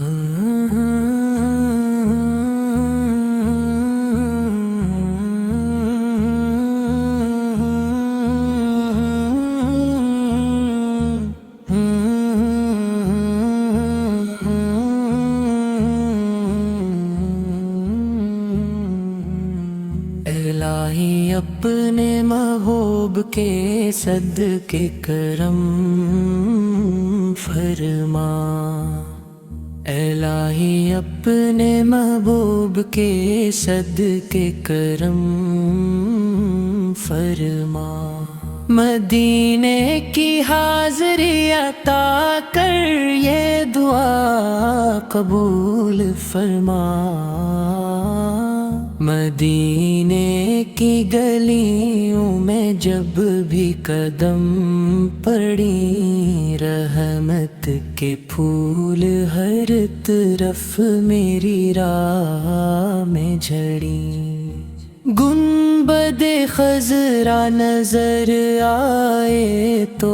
الہی اپنے محبوب کے صدقے کرم فرما، الہی اپنے محبوب کے صدقے کرم فرما، مدینے کی حاضری عطا کر یہ دعا قبول فرما، مدینے کی گلیوں میں جب بھی قدم پڑی، رحمت کے پھول ہر طرف میری راہ میں جھڑی، گنبد خضرا نظر آئے تو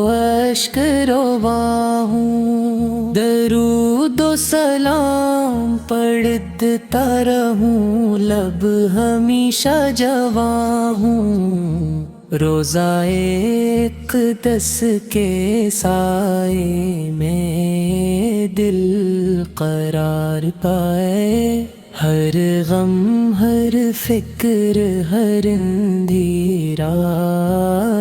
اشک روا ہوں، درود و سلام پڑھتا رہوں، لب ہمیشہ جواں ہوں، روضائے اقدس کے سائے میں دل قرار پائے، ہر غم ہر فکر ہر اندھیرا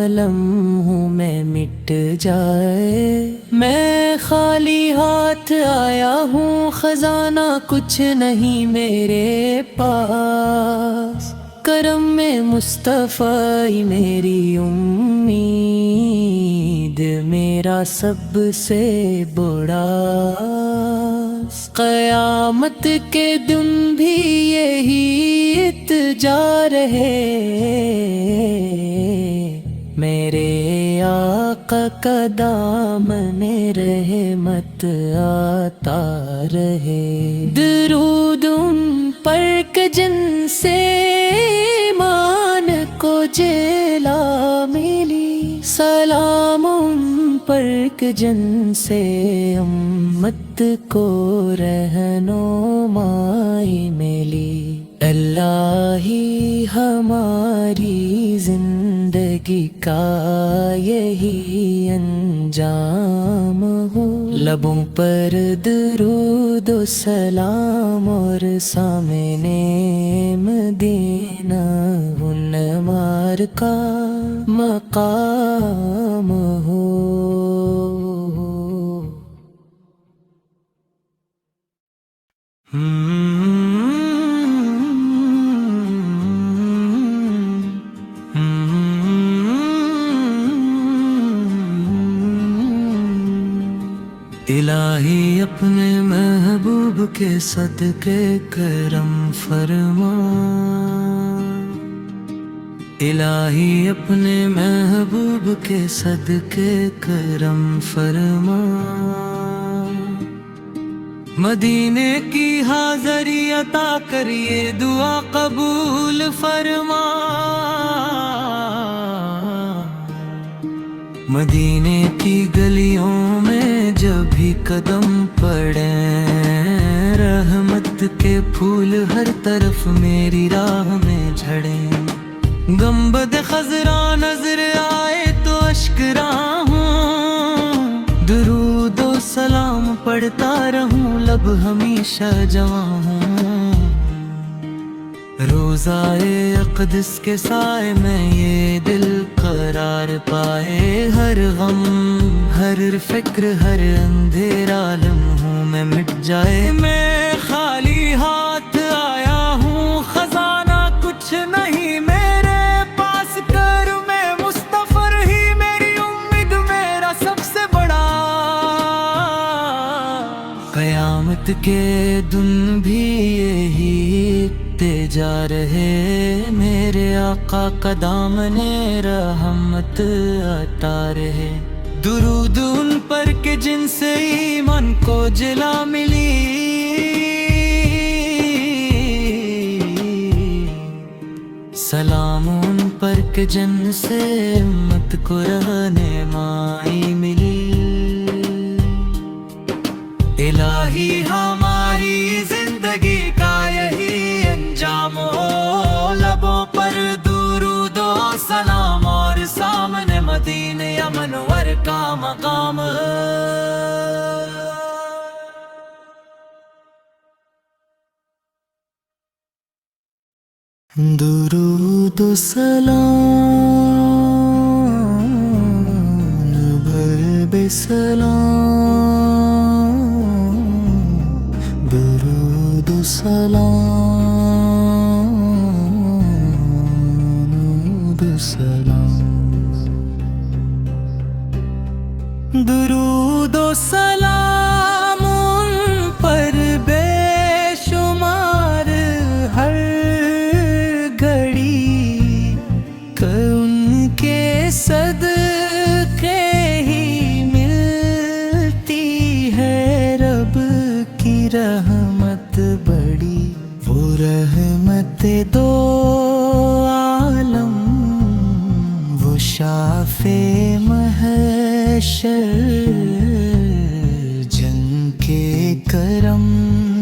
لمحوں میں مٹ جائے، میں خالی ہاتھ آیا ہوں، خزانہ کچھ نہیں میرے پاس، کرم میں مصطفی میری امید، میرا سب سے بڑا قیامت کے دن بھی یہی التجا رہے، میرے آقا کا دامن رحمت آتا رہے، درود ان پر کہ جن سے ایمان کو جلا ملی، سلام ان پر کہ جن سے امت کو رہنمائی ملی، اللہ ہی ہماری زندگی کا یہی انجام ہو، لبوں پر درود و سلام اور سامنے مدینہ انوار کا مقام ہو۔ الہی اپنے محبوب کے صدقے کرم فرما، الہی اپنے محبوب کے صدقے کرم فرما، مدینے کی حاضری عطا کر یہ دعا قبول فرما، مدینے کی گلیوں میں جب بھی قدم پڑیں، رحمت کے پھول ہر طرف میری راہ میں جھڑیں، گنبد خضرا نظر آئے تو اشک راہوں، درود و سلام پڑھتا رہوں، لب ہمیشہ جواں ہوں، روضائے اقدس کے سائے میں یہ دل قرار پائے، ہر غم ہر فکر ہر اندھیرا لمحوں میں مٹ جائے، میں خالی ہاتھ آیا ہوں، خزانہ کچھ نہیں میرے پاس، کر میں مصطفی ہی میری امید، میرا سب سے بڑا قیامت کے دن بھی یہی جا رہے، میرے آقا کا دامن رحمت عطا رہے، درود ان پر کہ جن سے ایمان کو جلا ملی، سلام ان پر کہ جن سے امت کو رہنمائی ملی، الہی ہماری زندگی کا یہی انجام ہو، لبوں پر درود و سلام اور سامنے مدینے منور کا مقام ہے۔ درود و سلام بھر بے سلام، درود و سلام، درود و سلام، درود و سلام ان پر بے شمار ہر صدقے ہی ملتی ہے رب کی رحمت بڑی، وہ رحمت دو عالم، وہ شافع محشر، جن کے کرم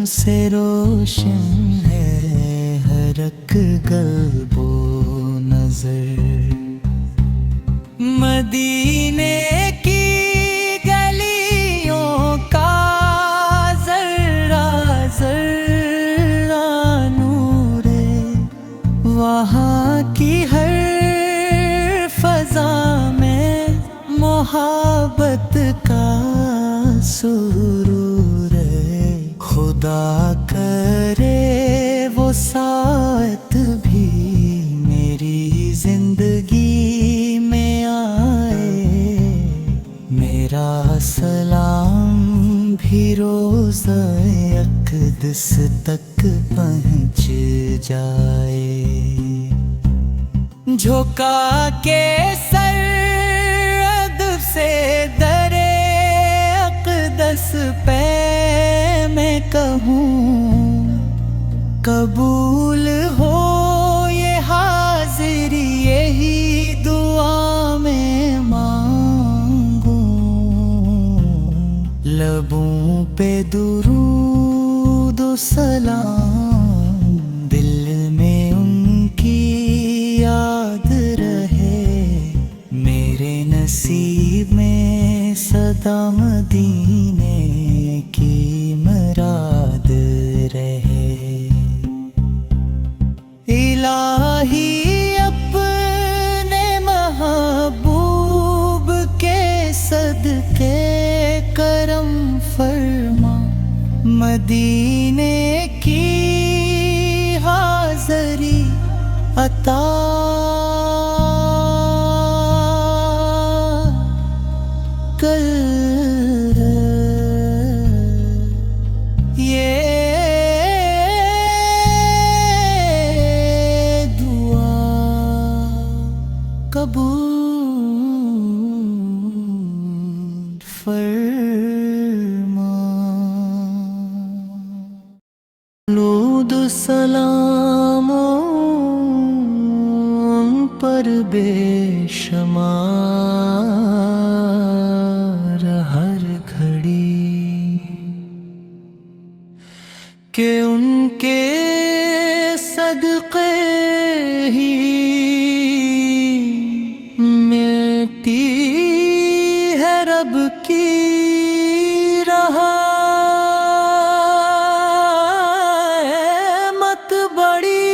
سے روشن ہے ہر ایک قلب و نظر۔ مدینے کی گلیوں کا ذرہ ذرہ نور ہے، وہاں کی ہر فضا میں محبت کا سرور ہے، خدا کرے وہ ساعت بھی میری زندگی میں آئے، میرا سلام بھی روزہ اقدس تک پہنچ جائے، جھکا کے سر ادب سے درے اقدس پہ میں کہوں، قبول ہو یہ حاضری، یہی دعا میں مانگوں، لبوں پہ درود و سلام، دل میں ان کی یاد رہے، میرے نصیب میں سدا مدینے کی مراد رہے۔ الہی اپنے محبوب کے صدقے کرم فرما، مدینے کی حاضری عطا کر، قبول فرما۔ درود و سلام ان پر بے شمار ہر گھڑی، کہ ان کے صدقے ہی رب کی رحمت بڑی،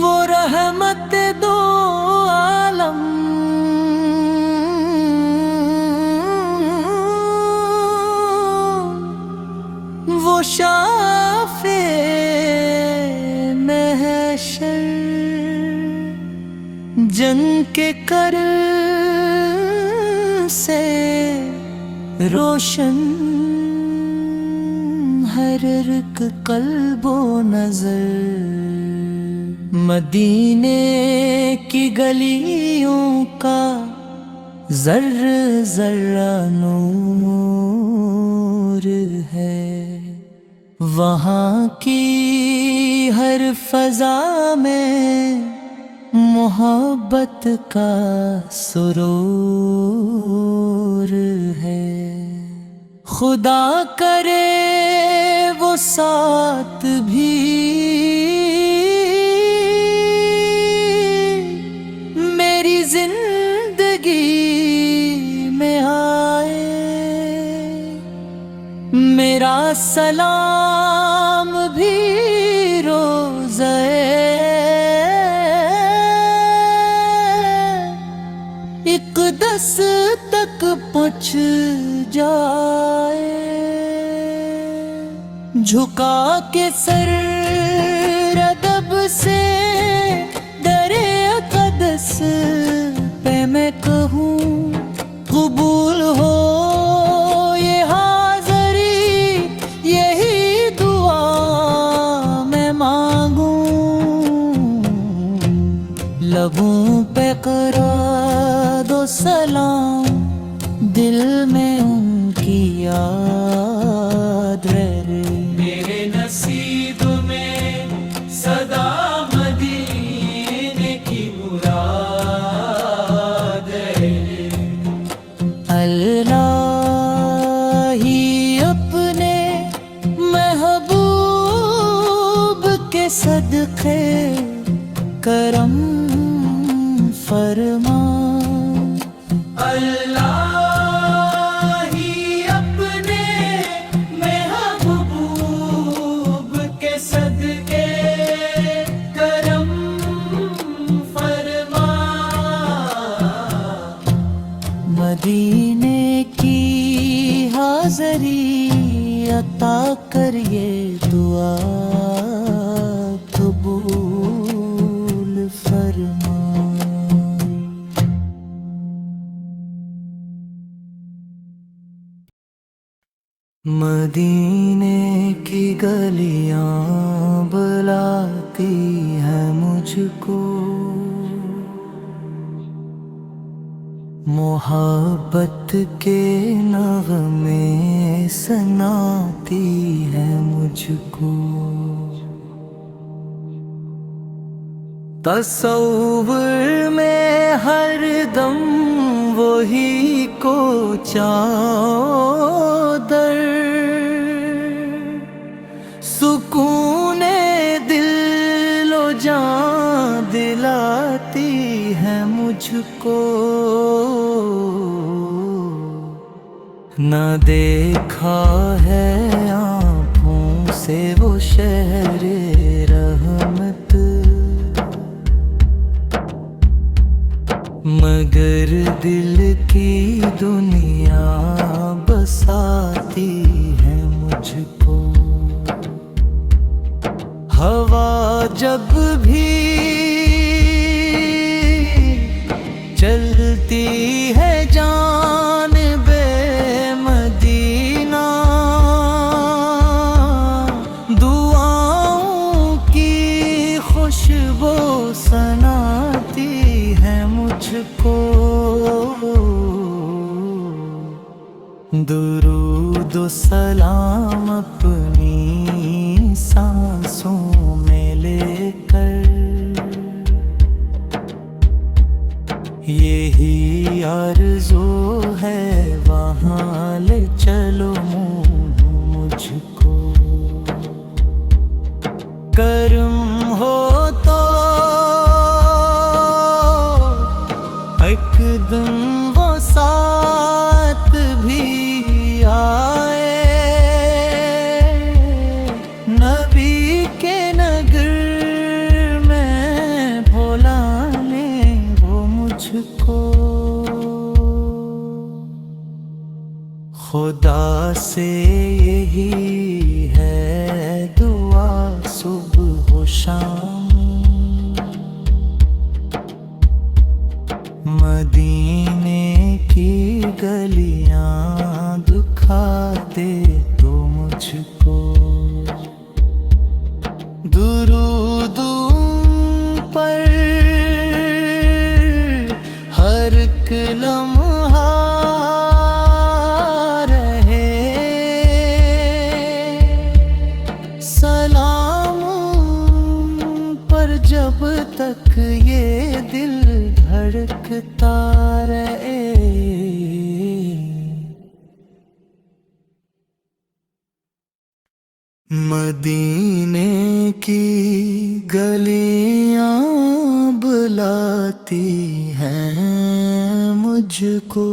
وہ رحمت دو عالم، وہ شافع محشر، جن کے کر سے روشن ہر ایک قلب و نظر، مدینے کی گلیوں کا ذرہ ذرہ نور ہے، وہاں کی ہر فضا میں محبت کا سرور ہے، خدا کرے وہ ساتھ بھی میری زندگی میں آئے، میرا سلام بھی روزے اقدس تک پہنچ جائے، جھکا کے سر ادب سے درے اقدس پہ میں کہوں قبول ہو یہ حاضری، یہی دعا میں مانگوں، لبوں پہ کرا دو سلام، دل میں ان کی یاد رہے، میرے نصیب میں صدا مدینے کی مراد ہے، اللہ ہی اپنے محبوب کے صدقے کرم فرما، اللہ ہی اپنے محبوب کے صدقے کرم فرما، مدینے کی حاضری عطا کر یہ دعا قبول فرما۔ مدینے کی گلیاں بلاتی ہیں مجھ کو، محبت کے نغمے سناتی ہیں مجھ کو، تصور میں ہر دم وہی کو چادر، سکون دل و جان دلاتی ہے مجھ کو، نہ دیکھا ہے آنکھوں سے وہ شہر رحمت، مگر دل کی دنیا بساتی ہے مجھ کو، ہوا جب بھی چلتی ہے جانب مدینہ، دعاؤں کی خوشبو سناتی ہے مجھ کو، درود و سلام اپنی سانسوں میں لے کر، یہی آرزو ہے وہاں لے چلو مجھ کو، کرم ہو تو ایک دن وہ ساتھ بھی آئے، نبی کے نگر میں بھولا لیں وہ مجھ کو، خدا سے یہی ہے دعا صبح و شام، مدینے کی گلیاں دکھا دے تو مجھ کو، درود ان پر ہر ایک لمحہ رہے، سلام ان پر جب تک تک یہ دل دھڑکتا رہے۔ مدینے کی گلیاں بلاتی ہیں مجھ کو،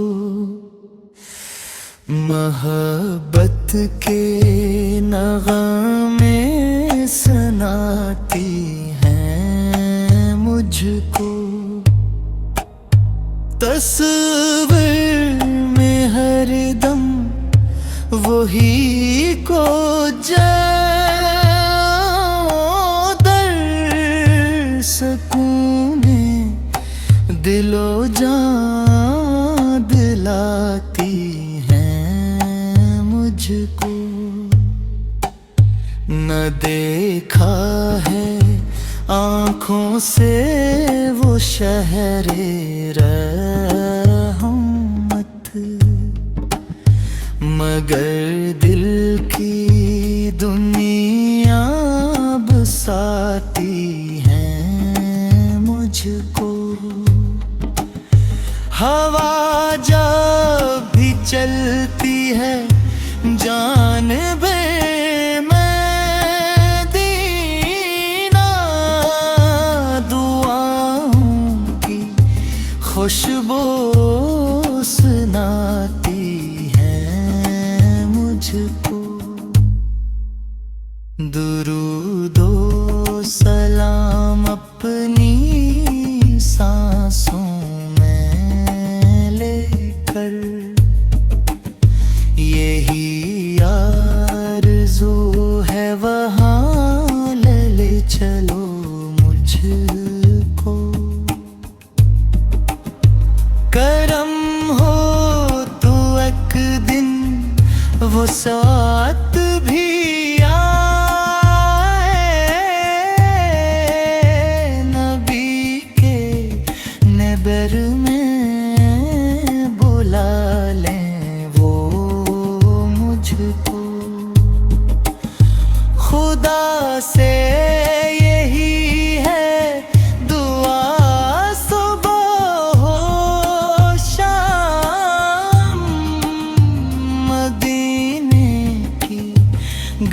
محبت کے نغمے سناتی ہیں مجھ کو۔ تصور میں ہر دم وہی کو در سکون دل و جان دلاتی ہیں مجھ کو۔ نہ دیکھا ہے آنکھوں سے وہ شہر رحمت، مگر دل کی دنیا بساتی ہیں مجھ کو۔ ہوا جب بھی چلتی ہے جانب خوشبو سناتی ہے مجھ کو۔ درود و سلام اپنی سانسوں میں لے کر، یہی آرزو ہے وہاں لے چلو مجھ کو۔ کرم ہو تو ایک دن وہ ساتھ بھی آئے، نبی کے نبر میں بلا لیں وہ مجھ کو۔ خدا سے یہی ہے دعا صبح ہو شام، مدینے کی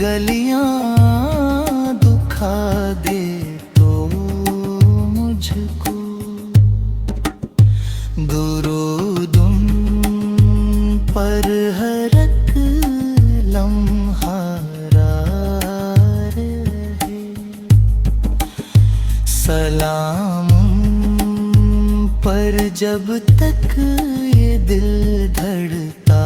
گلیاں دکھا دے تو مجھ کو۔ درود ان پر ہر ایک لمحہ رہے، سلام ان پر جب تک یہ دل دھڑتا